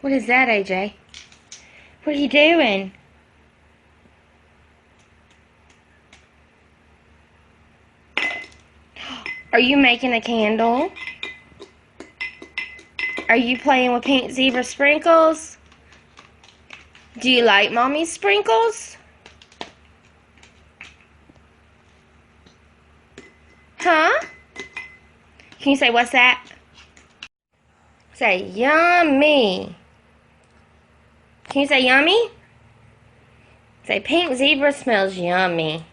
What is that, AJ? What are you doing? Are you making a candle? Are you playing with pink zebra sprinkles? Do you like Mommy's sprinkles? Huh? Can you say what's that? Say yummy. Can you say yummy? Say pink zebra smells yummy.